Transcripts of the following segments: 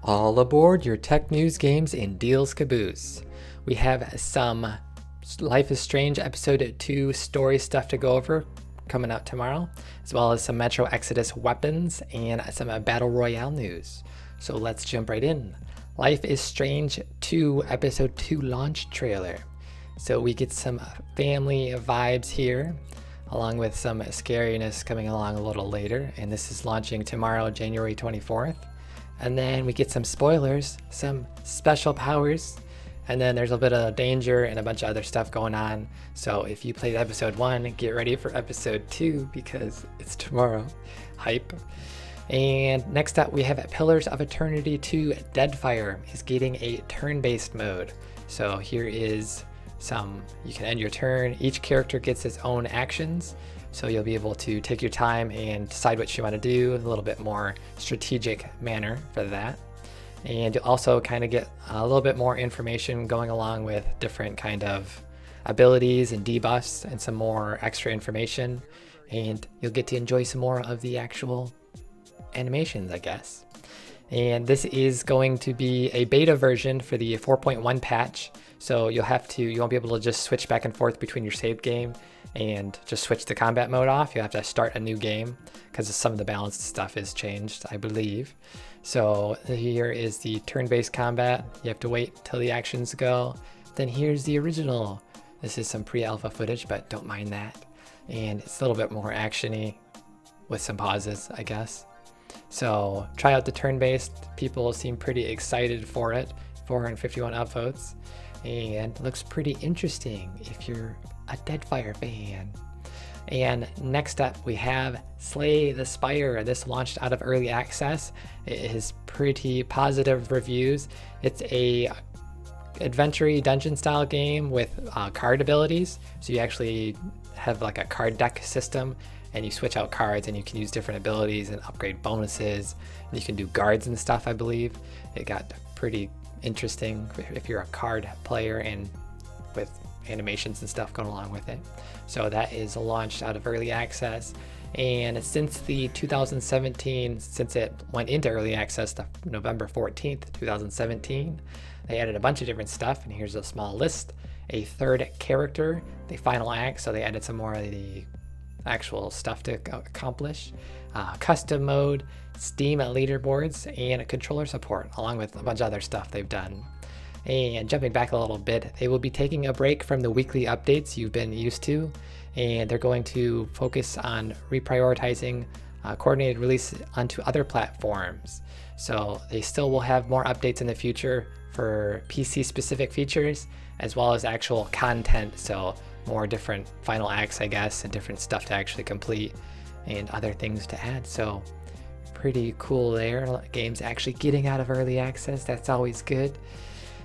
All aboard your tech news, games, and deals caboose. We have some Life is Strange Episode 2 story stuff to go over coming out tomorrow, as well as some Metro Exodus weapons and some Battle Royale news. So let's jump right in. Life is Strange 2 Episode 2 launch trailer. So we get some family vibes here, along with some scariness coming along a little later. And this is launching tomorrow, January 24th. And then we get some spoilers, some special powers, and then there's a bit of danger and a bunch of other stuff going on. So if you played episode 1, get ready for episode 2 because it's tomorrow. Hype. And next up we have Pillars of Eternity 2 Deadfire is getting a turn-based mode. So here is you can end your turn. Each character gets its own actions. So you'll be able to take your time and decide what you want to do, a little bit more strategic manner for that. And you'll also kind of get a little bit more information going along with different kind of abilities and debuffs and some more extra information. And you'll get to enjoy some more of the actual animations, I guess. And this is going to be a beta version for the 4.1 patch. So you won't be able to just switch back and forth between your saved game and just switch the combat mode off. You have to start a new game because some of the balanced stuff is changed, I believe. So here is the turn-based combat. You have to wait till the actions go. Then here's the original. This is some pre-alpha footage, but don't mind that. And it's a little bit more action-y with some pauses, I guess. So try out the turn-based. People seem pretty excited for it. 451 upvotes. And looks pretty interesting if you're a Deadfire fan. And next up we have Slay the Spire. This launched out of early access. It is pretty positive reviews. It's a adventure dungeon style game with card abilities. So you actually have like a card deck system and you switch out cards and you can use different abilities and upgrade bonuses. And you can do guards and stuff, I believe. It got pretty interesting if you're a card player and with animations and stuff going along with it. So that is launched out of early access. And since the 2017, since it went into early access to November 14th, 2017, they added a bunch of different stuff. And here's a small list. A third character, the final act. So they added some more of the actual stuff to accomplish. Custom mode, Steam leaderboards, and controller support, along with a bunch of other stuff they've done. And jumping back a little bit, they will be taking a break from the weekly updates you've been used to, and they're going to focus on reprioritizing coordinated release onto other platforms. So they still will have more updates in the future for PC specific features, as well as actual content. So more different final acts, I guess, and different stuff to actually complete and other things to add. So pretty cool there. Games actually getting out of early access. That's always good.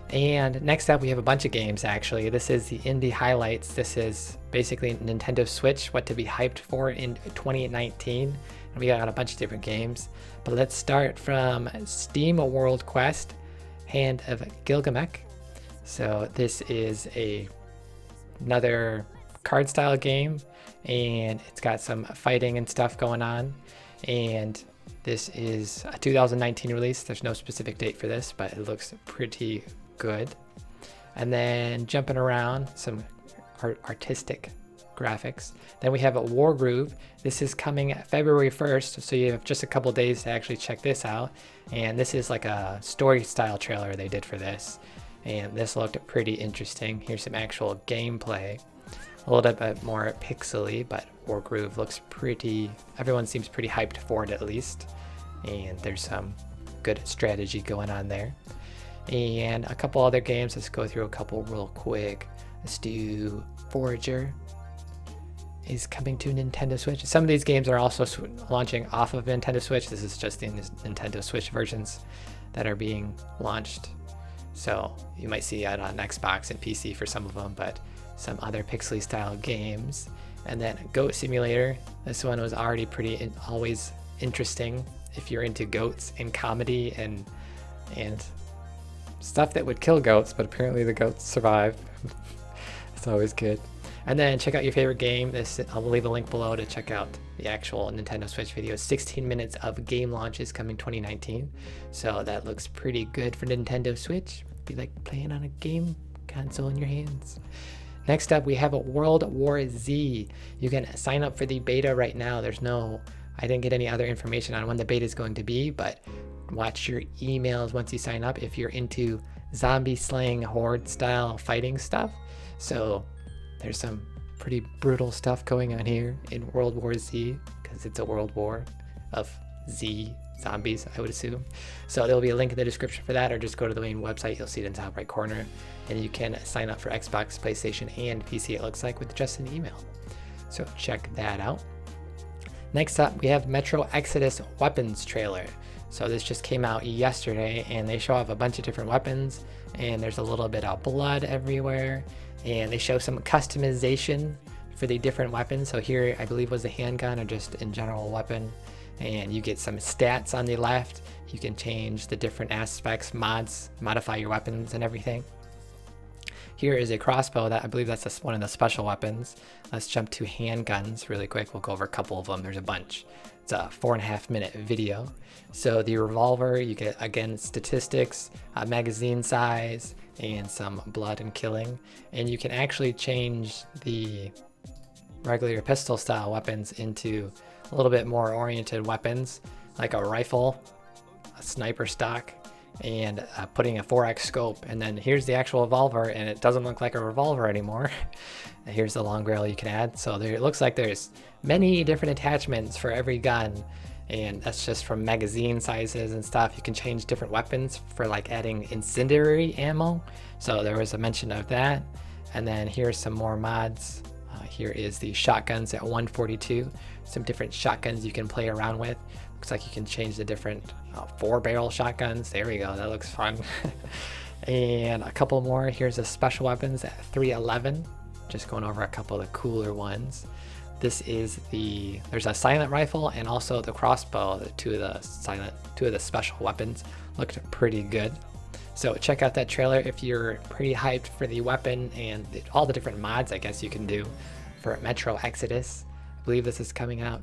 And next up we have a bunch of games actually. This is the indie highlights. This is basically Nintendo Switch, what to be hyped for in 2019. And we got a bunch of different games. But let's start from SteamWorld Quest, Hand of Gilgamesh. So this is another card style game, and it's got some fighting and stuff going on. And this is a 2019 release. There's no specific date for this, but it looks pretty good. And then jumping around, some artistic graphics. Then we have a Wargroove. This is coming February 1st, so you have just a couple days to actually check this out. And this is like a story style trailer they did for this. And this looked pretty interesting. Here's some actual gameplay. A little bit more pixely, but Wargroove looks pretty, everyone seems pretty hyped for it at least. And there's some good strategy going on there. And a couple other games, let's go through a couple real quick. Let's do Forager is coming to Nintendo Switch. Some of these games are also launching off of Nintendo Switch. This is just the Nintendo Switch versions that are being launched. So you might see it on Xbox and PC for some of them, but some other pixely style games. And then Goat Simulator. This one was already always interesting if you're into goats and comedy and stuff that would kill goats, but apparently the goats survive. It's always good. And then check out your favorite game. I'll leave a link below to check out the actual Nintendo Switch video. 16 minutes of game launches coming 2019. So that looks pretty good for Nintendo Switch. Be like playing on a game console in your hands. Next up, we have a World War Z. You can sign up for the beta right now. I didn't get any other information on when the beta is going to be, but watch your emails once you sign up if you're into zombie slaying horde style fighting stuff. So there's some pretty brutal stuff going on here in World War Z, because it's a world war of Z zombies, I would assume. So there'll be a link in the description for that, or just go to the main website. You'll see it in the top right corner, and you can sign up for Xbox, PlayStation, and PC, it looks like, with just an email. So check that out. Next up, we have Metro Exodus weapons trailer. So this just came out yesterday, and they show off a bunch of different weapons, and there's a little bit of blood everywhere, and they show some customization for the different weapons. So here, I believe, was a handgun or just in general weapon, and you get some stats on the left. You can change the different aspects, mods, modify your weapons and everything. Here is a crossbow. That I believe that's one of the special weapons. Let's jump to handguns really quick. We'll go over a couple of them. There's a bunch. It's a 4.5 minute video. So the revolver, you get, again, statistics, magazine size, and some blood and killing. And you can actually change the regular pistol style weapons into a little bit more oriented weapons, like a rifle, a sniper stock, and putting a 4x scope. And then here's the actual revolver, and it doesn't look like a revolver anymore. Here's the long barrel you can add. So there, it looks like there's many different attachments for every gun, and that's just from magazine sizes and stuff. You can change different weapons for like adding incendiary ammo. So there was a mention of that. And then here's some more mods. Here is the shotguns at 142. Some different shotguns you can play around with. Looks like you can change the different 4-barrel shotguns. There we go, that looks fun. And a couple more. Here's the special weapons at 311. Just going over a couple of the cooler ones. This is there's a silent rifle and also the crossbow. Two of the special weapons looked pretty good. So check out that trailer if you're pretty hyped for the weapon and all the different mods, I guess, you can do for Metro Exodus. I believe this is coming out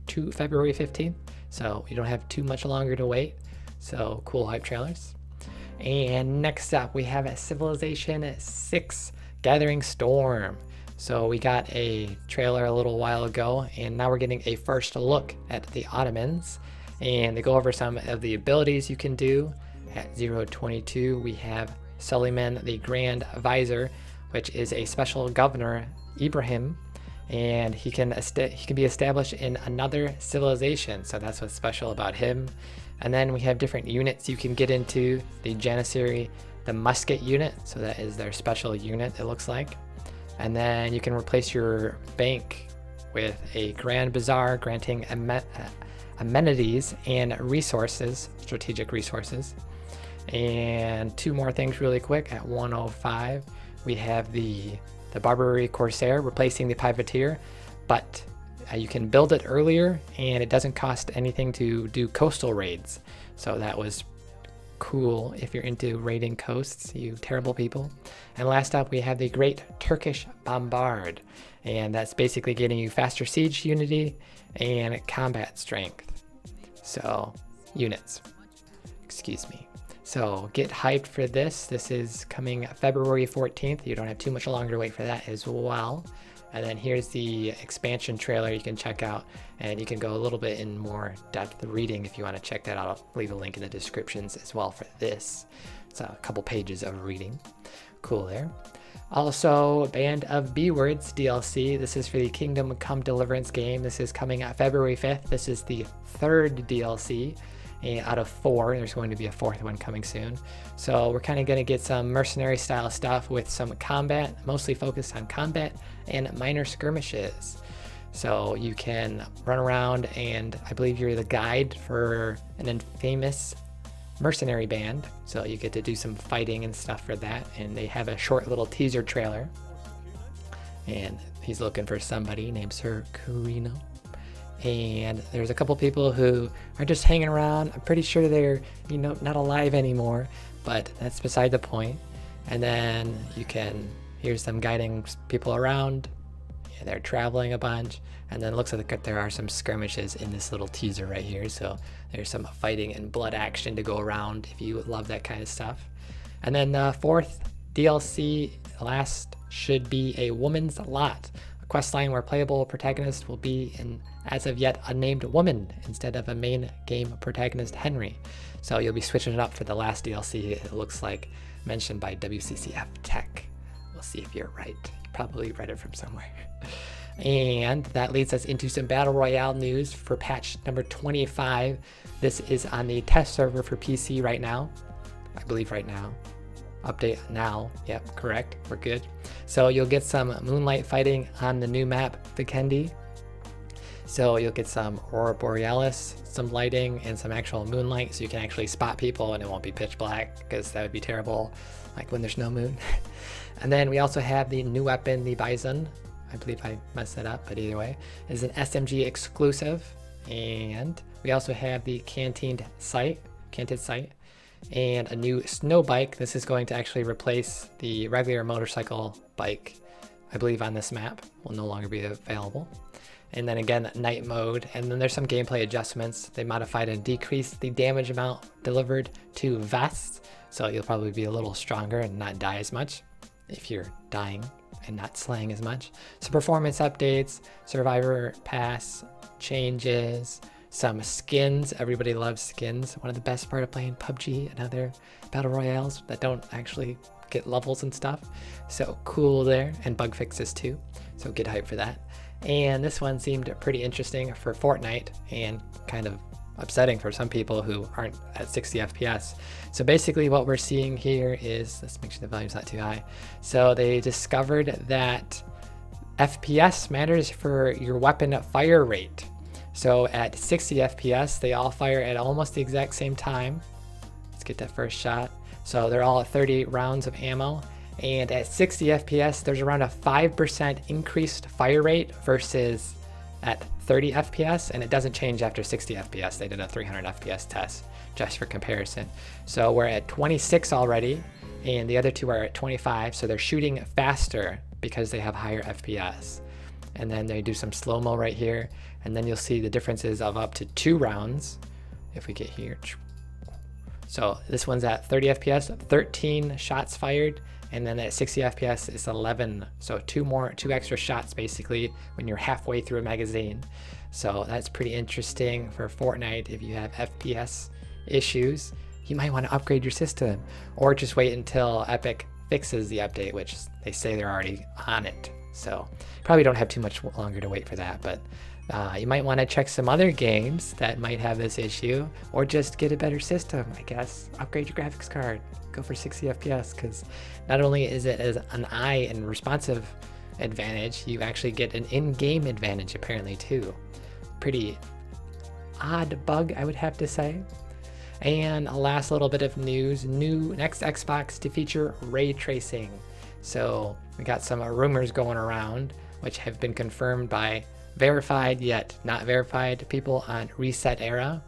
to February 15th, so you don't have too much longer to wait. So cool hype trailers. And next up, we have a Civilization 6 Gathering Storm. So we got a trailer a little while ago, and now we're getting a first look at the Ottomans, and they go over some of the abilities you can do. At 022, we have Suleiman the Grand Vizier, which is a special governor, Ibrahim, and he can be established in another civilization. So that's what's special about him. And then we have different units you can get into. The Janissary, the musket unit, so that is their special unit, it looks like. And then you can replace your bank with a Grand Bazaar, granting amenities and resources, strategic resources. And two more things really quick. At 105, we have the Barbary Corsair replacing the Privateer, but you can build it earlier, and it doesn't cost anything to do coastal raids. So that was cool if you're into raiding coasts, you terrible people. And last up, we have the Great Turkish Bombard, and that's basically getting you faster siege unity and combat strength. So units, excuse me. So get hyped for this. This is coming February 14th. You don't have too much longer to wait for that as well. And then here's the expansion trailer you can check out, and you can go a little bit in more depth reading if you want to check that out. I'll leave a link in the descriptions as well for this. It's a couple pages of reading. Cool there. Also, Band of B-Words DLC. This is for the Kingdom Come Deliverance game. This is coming out February 5th. This is the third DLC. Out of 4, there's going to be a 4th one coming soon. So we're kind of going to get some mercenary style stuff with some combat, mostly focused on combat and minor skirmishes. So you can run around, and I believe you're the guide for an infamous mercenary band. So you get to do some fighting and stuff for that. And they have a short little teaser trailer. And he's looking for somebody named Sir Carino. And there's a couple people who are just hanging around. I'm pretty sure they're, not alive anymore, but that's beside the point. And then you can, here's them guiding people around. Yeah, they're traveling a bunch. And then it looks like there are some skirmishes in this little teaser right here. So there's some fighting and blood action to go around if you love that kind of stuff. And then the fourth DLC, last, should be a Woman's Lot, a quest line where playable protagonist will be an as of yet unnamed woman instead of a main game protagonist Henry. So you'll be switching it up for the last DLC, it looks like, mentioned by WCCF Tech. We'll see if you're right. You probably read it from somewhere. And that leads us into some Battle Royale news for patch number 25. This is on the test server for PC right now. I believe right now. Update now. Yep, correct. We're good. So you'll get some moonlight fighting on the new map, Vikendi. So you'll get some Aurora Borealis, some lighting, and some actual moonlight, so you can actually spot people and it won't be pitch black, because that would be terrible, like when there's no moon. And then we also have the new weapon, the Bison. I believe I messed that up, but either way, it's an SMG exclusive. And we also have the canted sight, and a new snow bike. This is going to actually replace the regular motorcycle bike, I believe, on this map. Will no longer be available. And then again, night mode, and then there's some gameplay adjustments. They modified and decreased the damage amount delivered to vests, so you'll probably be a little stronger and not die as much if you're dying and not slaying as much. So performance updates, survivor pass changes, some skins. Everybody loves skins. One of the best part of playing PUBG and other battle royales that don't actually get levels and stuff. So cool there, and bug fixes too. So get hyped for that. And this one seemed pretty interesting for Fortnite and kind of upsetting for some people who aren't at 60 FPS. So basically what we're seeing here is, let's make sure the volume's not too high. So they discovered that FPS matters for your weapon fire rate. So at 60 FPS, they all fire at almost the exact same time. Let's get that first shot. So they're all at 30 rounds of ammo. And at 60 FPS, there's around a 5% increased fire rate versus at 30 FPS, and it doesn't change after 60 FPS. They did a 300 FPS test just for comparison. So we're at 26 already, and the other two are at 25, so they're shooting faster because they have higher FPS. And then they do some slow-mo right here, and then you'll see the differences of up to 2 rounds if we get here. So this one's at 30 FPS, 13 shots fired, and then at 60 FPS it's 11, so two extra shots basically when you're halfway through a magazine. So that's pretty interesting for Fortnite. If you have FPS issues, you might want to upgrade your system, or just wait until Epic fixes the update, which they say they're already on it. So probably don't have too much longer to wait for that, but you might want to check some other games that might have this issue, or just get a better system, I guess. Upgrade your graphics card, go for 60 FPS, because not only is it as an eye and responsive advantage, you actually get an in-game advantage apparently too. Pretty odd bug, I would have to say. And a last little bit of news, next Xbox to feature ray tracing. So we got some rumors going around, which have been confirmed by verified yet not verified people on Reset Era.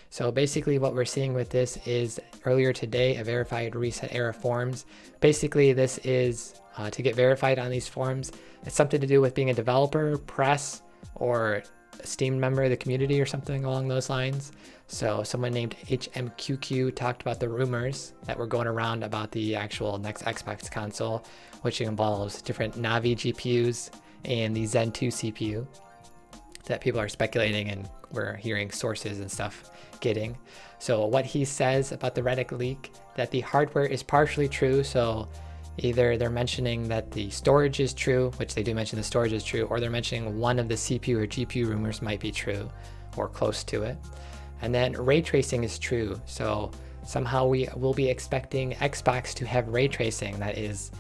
So basically what we're seeing with this is earlier today, a verified Reset Era forums. Basically this is to get verified on these forums. It's something to do with being a developer, press, or a Steam member of the community or something along those lines. So someone named HMQQ talked about the rumors that were going around about the actual next Xbox console, which involves different Navi GPUs and the Zen 2 CPU that people are speculating, and we're hearing sources and stuff getting. So what he says about the Reddit leak, that the hardware is partially true. So either they're mentioning that the storage is true, which they do mention the storage is true, or they're mentioning one of the CPU or GPU rumors might be true or close to it. And then ray tracing is true. So somehow we will be expecting Xbox to have ray tracing, that is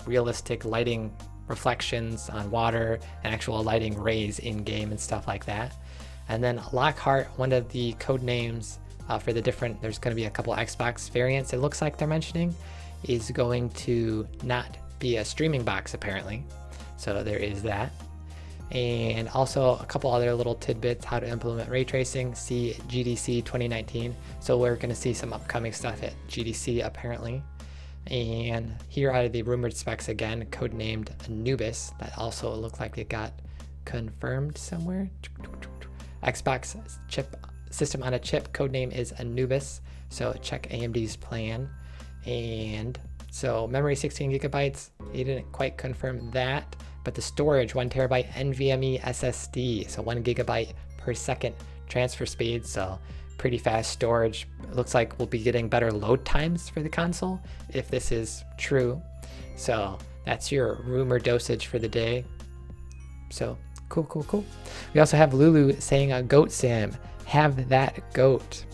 realistic lighting reflections on water and actual lighting rays in game and stuff like that. And then Lockhart, one of the code names for the different, there's going to be a couple Xbox variants it looks like they're mentioning, is going to not be a streaming box apparently. So there is that. And also a couple other little tidbits, how to implement ray tracing, see GDC 2019. So we're going to see some upcoming stuff at GDC apparently. And here are the rumored specs again, codenamed Anubis. That also looked like it got confirmed somewhere. Xbox chip system on a chip, codename is Anubis. So check AMD's plan. And so memory 16 gigabytes. He didn't quite confirm that, but the storage 1 terabyte NVMe SSD. So 1 gigabyte per second transfer speed. So pretty fast storage. It looks like we'll be getting better load times for the console if this is true. So that's your rumor dosage for the day. So cool. We also have Lulu saying a goat sim. Have that goat.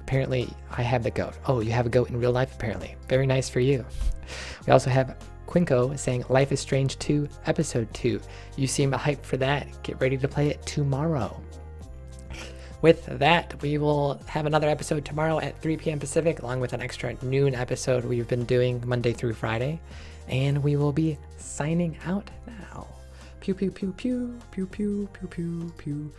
Apparently I have the goat. Oh, you have a goat in real life apparently. Very nice for you. We also have Quinko saying Life is Strange 2 episode 2. You seem hyped for that. Get ready to play it tomorrow. With that, we will have another episode tomorrow at 3 p.m. Pacific, along with an extra noon episode we've been doing Monday through Friday. And we will be signing out now. Pew, pew, pew, pew, pew, pew, pew, pew, pew.